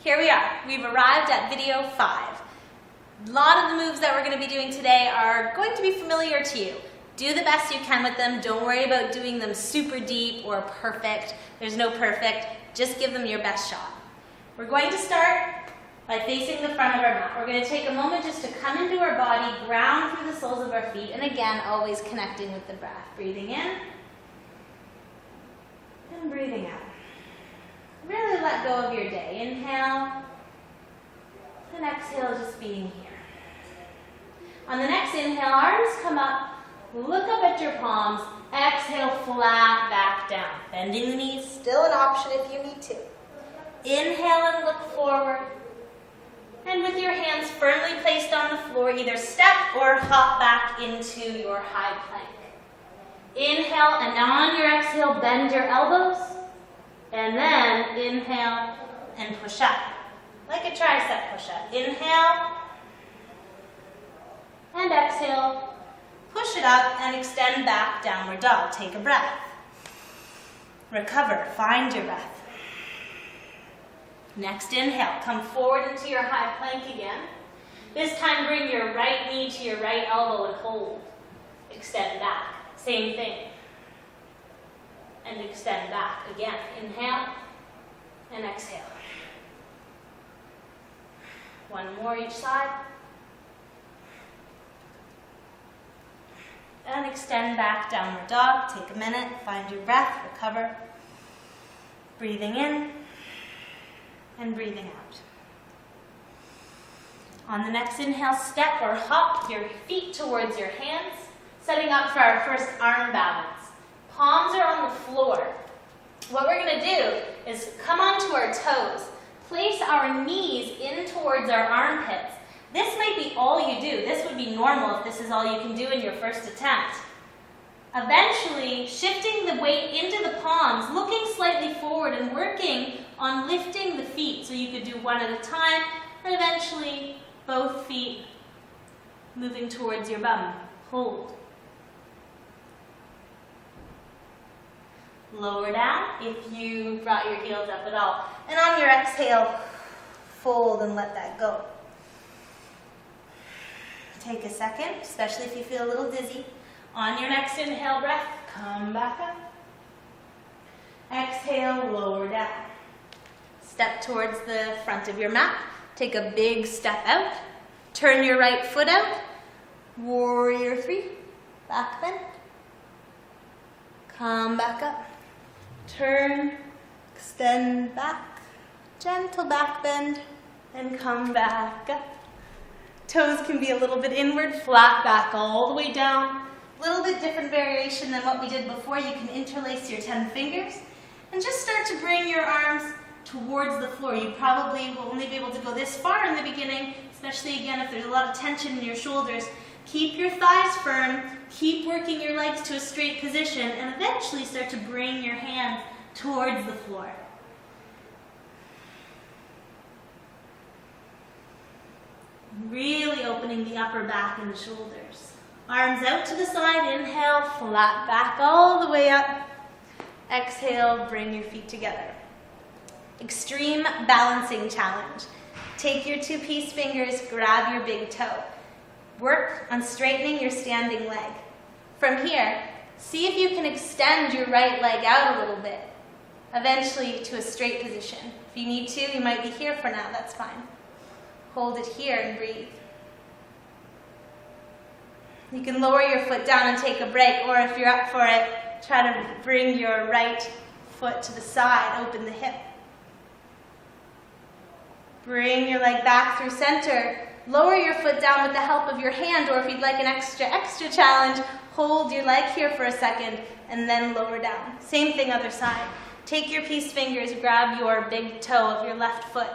Here we are. We've arrived at video 5. A lot of the moves that we're going to be doing today are going to be familiar to you. Do the best you can with them. Don't worry about doing them super deep or perfect. There's no perfect. Just give them your best shot. We're going to start by facing the front of our mat. We're going to take a moment just to come into our body, ground through the soles of our feet, and again, always connecting with the breath. Breathing in and breathing out. Really let go of your day. Inhale and exhale, just being here. On the next inhale, arms come up, look up at your palms, exhale, flat back down. Bending the knees, still an option if you need to. Inhale and look forward. And with your hands firmly placed on the floor, either step or hop back into your high plank. Inhale, and on your exhale, bend your elbows. And then inhale and push up, like a tricep push-up. Inhale and exhale. Push it up and extend back, downward dog. Take a breath. Recover, find your breath. Next inhale, come forward into your high plank again. This time bring your right knee to your right elbow and hold. Extend back, same thing. And extend back again. Inhale and exhale. One more each side. And extend back, downward dog. Take a minute, find your breath, recover. Breathing in and breathing out. On the next inhale, step or hop your feet towards your hands, setting up for our first arm balance. Palms are on the floor. What we're going to do is come onto our toes, place our knees in towards our armpits. This might be all you do. This would be normal if this is all you can do in your first attempt. Eventually, shifting the weight into the palms, looking slightly forward and working on lifting the feet. So you could do one at a time, and eventually both feet moving towards your bum. Hold. Lower down if you brought your heels up at all. And on your exhale, fold and let that go. Take a second, especially if you feel a little dizzy. On your next inhale breath, come back up. Exhale, lower down. Step towards the front of your mat. Take a big step out. Turn your right foot out. Warrior 3. Back bend. Come back up. Turn, extend back. Gentle back bend. And come back up. Toes can be a little bit inward, flat back all the way down. A little bit different variation than what we did before. You can interlace your 10 fingers and just start to bring your arms towards the floor. You probably will only be able to go this far in the beginning, especially again if there's a lot of tension in your shoulders. Keep your thighs firm, keep working your legs to a straight position, and eventually start to bring your hands towards the floor. Really opening the upper back and the shoulders. Arms out to the side, inhale, flat back all the way up. Exhale, bring your feet together. Extreme balancing challenge. Take your 2-piece fingers, grab your big toe. Work on straightening your standing leg. From here, see if you can extend your right leg out a little bit, eventually to a straight position. If you need to, you might be here for now, that's fine. Hold it here and breathe. You can lower your foot down and take a break, or if you're up for it, try to bring your right foot to the side, open the hip. Bring your leg back through center. Lower your foot down with the help of your hand, or if you'd like an extra challenge, hold your leg here for a second and then lower down. Same thing other side. Take your piece fingers, grab your big toe of your left foot.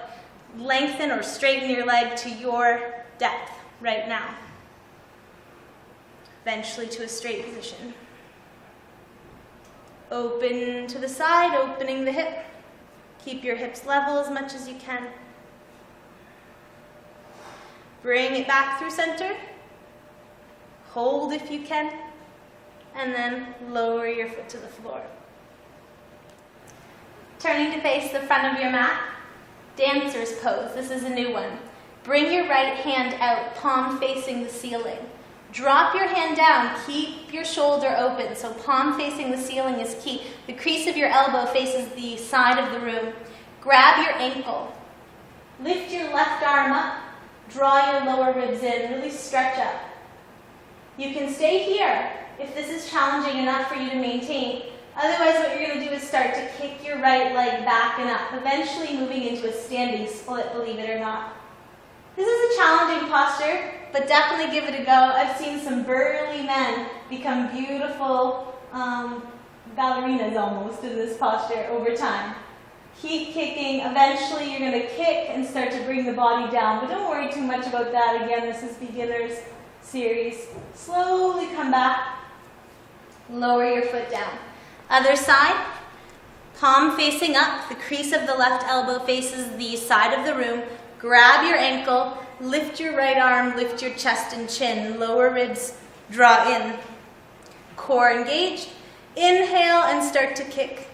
Lengthen or straighten your leg to your depth right now. Eventually to a straight position. Open to the side, opening the hip. Keep your hips level as much as you can. Bring it back through center. Hold if you can. And then lower your foot to the floor. Turning to face the front of your mat. dancer's pose. This is a new one. Bring your right hand out, palm facing the ceiling. Drop your hand down, keep your shoulder open, so palm facing the ceiling is key. The crease of your elbow faces the side of the room. Grab your ankle. Lift your left arm up, draw your lower ribs in, really stretch up. You can stay here if this is challenging enough for you to maintain. Otherwise, what you're going to do is start to kick your right leg back and up, eventually moving into a standing split, believe it or not. This is a challenging posture, but definitely give it a go. I've seen some burly men become beautiful ballerinas almost in this posture over time. Keep kicking. Eventually, you're going to kick and start to bring the body down, but don't worry too much about that. Again, this is beginners series. Slowly come back. Lower your foot down. Other side, palm facing up, the crease of the left elbow faces the side of the room. Grab your ankle, lift your right arm, lift your chest and chin, lower ribs draw in. Core engaged. Inhale and start to kick.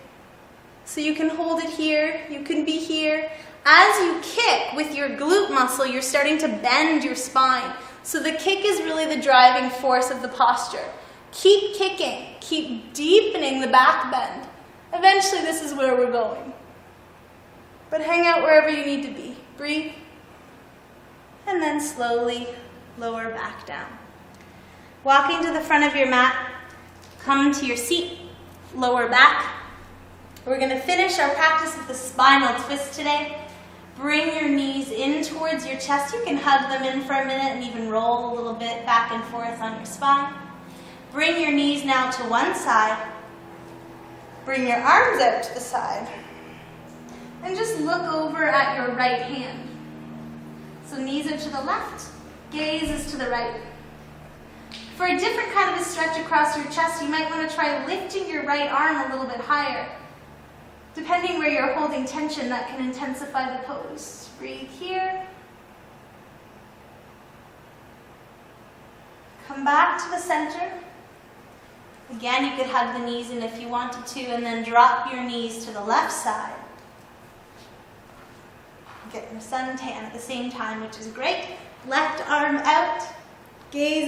So you can hold it here, you can be here. As you kick with your glute muscle, you're starting to bend your spine. So the kick is really the driving force of the posture. Keep kicking, keep deepening the back bend. Eventually this is where we're going. But hang out wherever you need to be. Breathe. And then slowly lower back down. Walking to the front of your mat, come to your seat, lower back. We're going to finish our practice with the spinal twist today. Bring your knees in towards your chest. You can hug them in for a minute and even roll a little bit back and forth on your spine. Bring your knees now to one side. Bring your arms out to the side. And just look over at your right hand. So knees are to the left, gaze is to the right. For a different kind of a stretch across your chest, you might want to try lifting your right arm a little bit higher. Depending where you're holding tension, that can intensify the pose. Breathe here. Come back to the center. Again, you could hug the knees in if you wanted to, and then drop your knees to the left side. Get your suntan at the same time, which is great. Left arm out. Gaze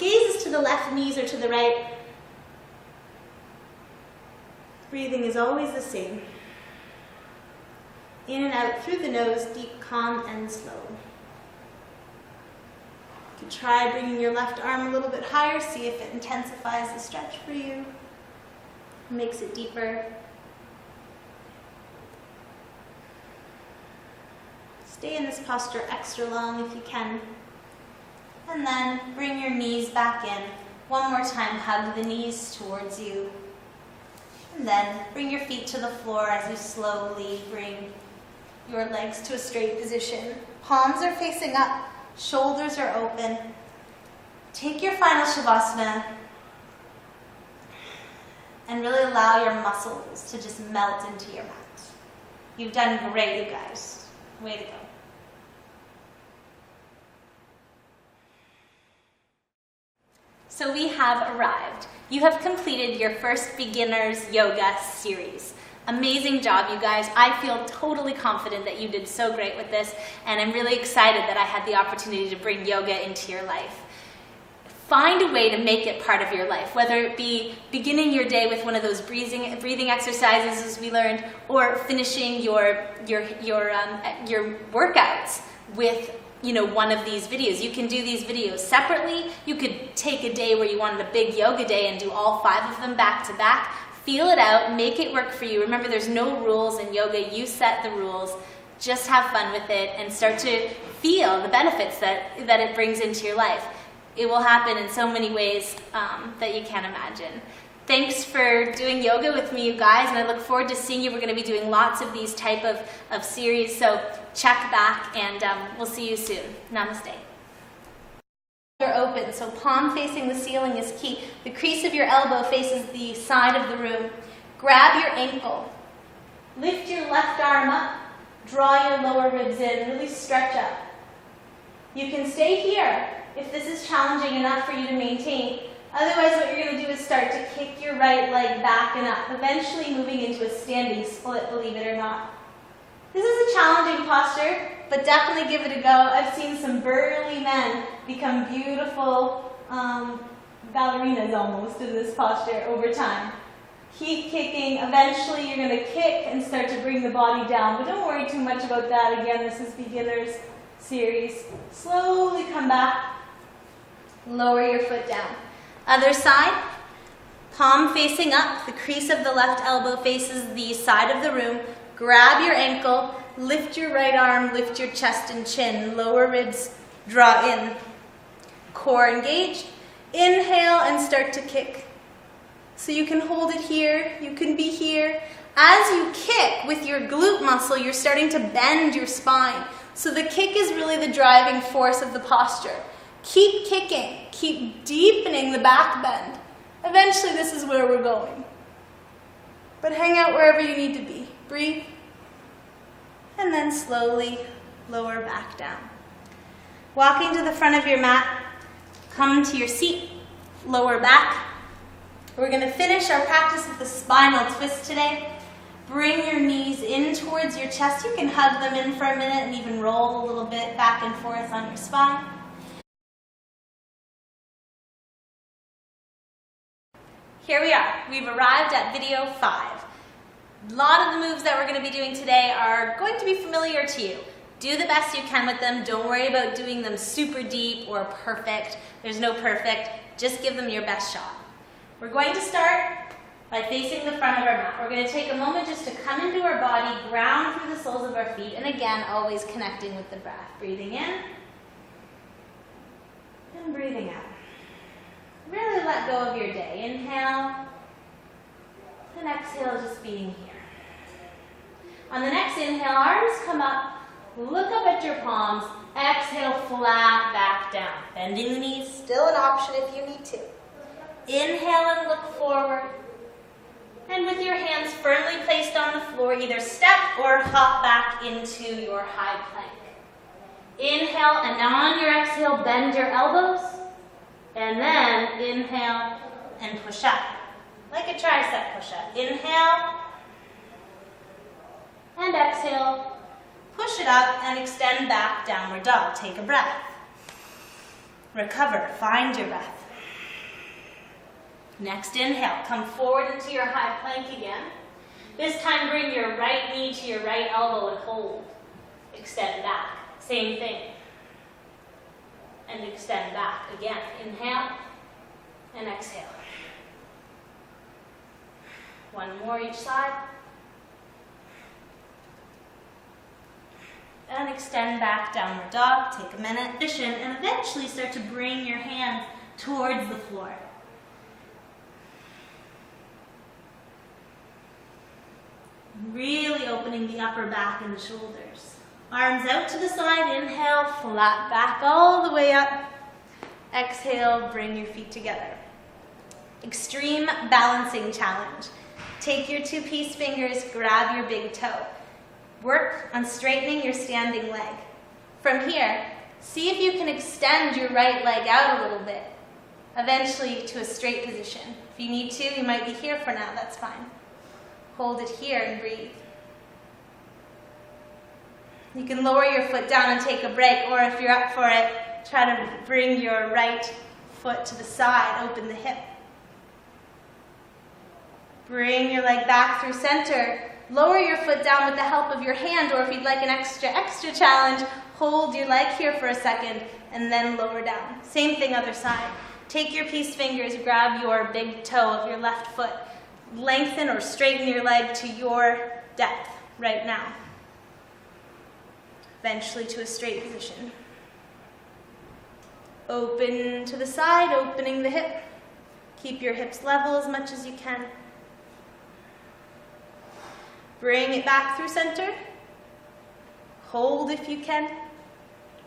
is to the left, knees are to the right. Breathing is always the same. In and out through the nose, deep, calm, and slow. You can try bringing your left arm a little bit higher, see if it intensifies the stretch for you, makes it deeper. Stay in this posture extra long if you can. And then bring your knees back in. One more time, hug the knees towards you. And then bring your feet to the floor as you slowly bring your legs to a straight position. Palms are facing up, shoulders are open. Take your final Shavasana and really allow your muscles to just melt into your mat. You've done great, you guys. Way to go. So we have arrived. You have completed your first beginner's yoga series. Amazing job, you guys. I feel totally confident that you did so great with this, and I'm really excited that I had the opportunity to bring yoga into your life. Find a way to make it part of your life, whether it be beginning your day with one of those breathing exercises as we learned, or finishing your workouts with one of these videos. You can do these videos separately. You could take a day where you wanted a big yoga day and do all 5 of them back to back. Feel it out, make it work for you. Remember, there's no rules in yoga. You set the rules. Just have fun with it and start to feel the benefits that it brings into your life. It will happen in so many ways that you can't imagine. Thanks for doing yoga with me, you guys, and I look forward to seeing you. We're going to be doing lots of these type of series, so check back, and we'll see you soon. Namaste. Are open, so palm facing the ceiling is key. The crease of your elbow faces the side of the room. Grab your ankle. Lift your left arm up. Draw your lower ribs in. Really stretch up. You can stay here if this is challenging enough for you to maintain. Otherwise, what you're going to do is start to kick your right leg back and up, eventually moving into a standing split, believe it or not. This This is a challenging posture, but definitely give it a go. I've seen some burly men become beautiful ballerinas almost in this posture over time. Keep kicking. Eventually you're going to kick and start to bring the body down, but don't worry too much about that. Again, this is beginners series. Slowly come back. Lower your foot down. Other side. Palm facing up. The crease of the left elbow faces the side of the room. Grab your ankle. Lift your right arm. Lift your chest and chin. Lower ribs draw in. Core engaged. Inhale and start to kick. So you can hold it here, you can be here. As you kick with your glute muscle, you're starting to bend your spine. So the kick is really the driving force of the posture. Keep kicking, keep deepening the back bend. Eventually this is where we're going. But hang out wherever you need to be. Breathe. And then slowly lower back down. Walking to the front of your mat, come to your seat, lower back. We're going to finish our practice with the spinal twist today. Bring your knees in towards your chest. You can hug them in for a minute and even roll a little bit back and forth on your spine. Here we are. We've arrived at video 5. A lot of the moves that we're going to be doing today are going to be familiar to you. Do the best you can with them. Don't worry about doing them super deep or perfect. There's no perfect. Just give them your best shot. We're going to start by facing the front of our mat. We're going to take a moment just to come into our body, ground through the soles of our feet, and again, always connecting with the breath. Breathing in and breathing out. Really let go of your day. Inhale and exhale, just being here. On the next inhale, arms come up. Look up at your palms. Exhale, flat back down. Bending the knees, still an option if you need to. Inhale and look forward. And with your hands firmly placed on the floor, either step or hop back into your high plank. Inhale, and on your exhale, bend your elbows. And then inhale and push up. Like a tricep push-up. Inhale and exhale. Push it up and extend back, downward dog. Take a breath. Recover, find your breath. Next inhale, come forward into your high plank again. This time bring your right knee to your right elbow and hold. Extend back, same thing. And extend back again. Inhale and exhale. One more each side. And extend back, downward dog. Take a minute. Position, and eventually start to bring your hands towards the floor. Really opening the upper back and the shoulders. Arms out to the side. Inhale, flat back all the way up. Exhale, bring your feet together. Extreme balancing challenge. Take your 2-piece fingers, grab your big toe. Work on straightening your standing leg. From here, see if you can extend your right leg out a little bit, eventually to a straight position. If you need to, you might be here for now, that's fine. Hold it here and breathe. You can lower your foot down and take a break, or if you're up for it, try to bring your right foot to the side, open the hip. Bring your leg back through center. Lower your foot down with the help of your hand, or if you'd like an extra challenge, hold your leg here for a second and then lower down. Same thing other side. Take your piece fingers, grab your big toe of your left foot. Lengthen or straighten your leg to your depth right now. Eventually to a straight position. Open to the side, opening the hip. Keep your hips level as much as you can. Bring it back through center. Hold if you can.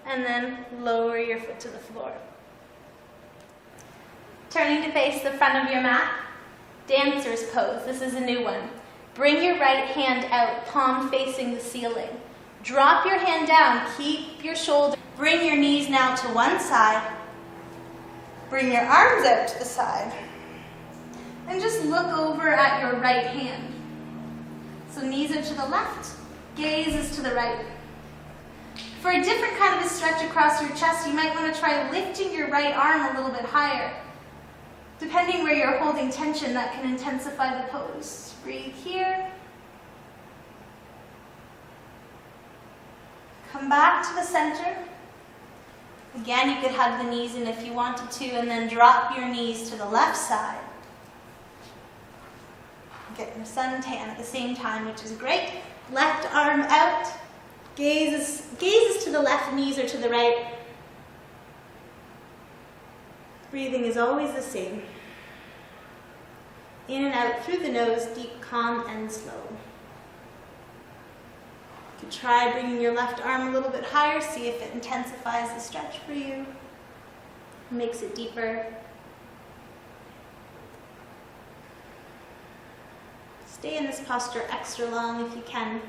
And then lower your foot to the floor. Turning to face the front of your mat. Dancer's pose. This is a new one. Bring your right hand out, palm facing the ceiling. Drop your hand down. Keep your shoulder. Bring your knees now to one side. Bring your arms out to the side. And just look over at your right hand. So knees are to the left, Gaze is to the right. For a different kind of a stretch across your chest, you might want to try lifting your right arm a little bit higher. Depending where you're holding tension, that can intensify the pose. Breathe here. Come back to the center. Again, you could hug the knees in if you wanted to, and then drop your knees to the left side. Get your suntan at the same time, which is great. Left arm out. Gaze is to the left, knees are to the right. Breathing is always the same. In and out through the nose, deep, calm, and slow. You could try bringing your left arm a little bit higher, see if it intensifies the stretch for you, makes it deeper. Stay in this posture extra long if you can.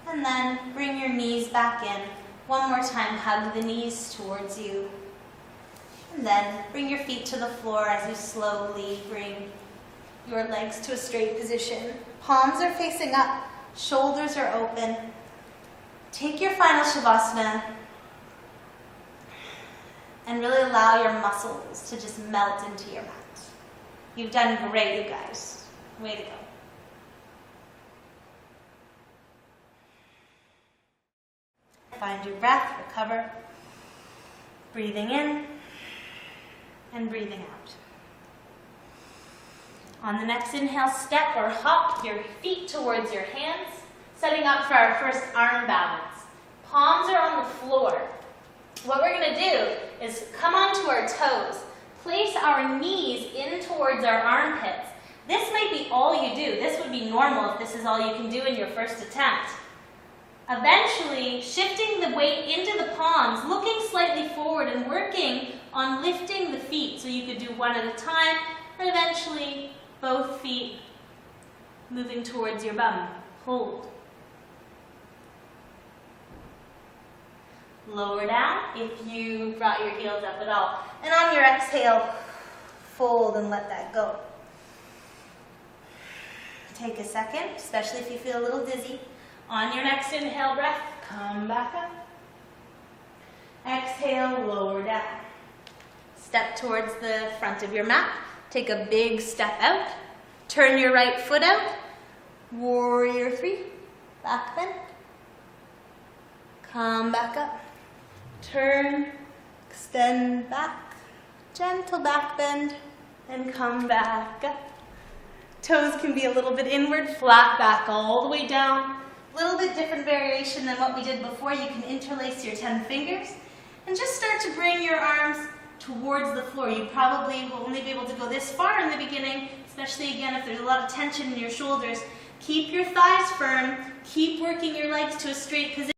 And then bring your knees back in. One more time, hug the knees towards you. And then bring your feet to the floor as you slowly bring your legs to a straight position. Palms are facing up, shoulders are open. Take your final Shavasana and really allow your muscles to just melt into your mat. You've done great, you guys. Way to go. Find your breath, recover. Breathing in and breathing out. On the next inhale, step or hop your feet towards your hands, setting up for our first arm balance. Palms are on the floor. What we're going to do is come onto our toes, place our knees in towards our armpits. This might be all you do. This would be normal if this is all you can do in your first attempt. Eventually, shifting the weight into the palms, looking slightly forward and working on lifting the feet. So you could do one at a time, and eventually both feet moving towards your bum. Hold. Lower down if you brought your heels up at all. And on your exhale, fold and let that go. Take a second, especially if you feel a little dizzy. On your next inhale breath, come back up. Exhale, lower down. Step towards the front of your mat. Take a big step out. Turn your right foot out. Warrior 3. Back bend. Come back up. Turn, extend back. Gentle back bend. And come back up. Toes can be a little bit inward, flat back all the way down. A little bit different variation than what we did before. You can interlace your 10 fingers and just start to bring your arms towards the floor. You probably will only be able to go this far in the beginning, especially again if there's a lot of tension in your shoulders. Keep your thighs firm, keep working your legs to a straight position.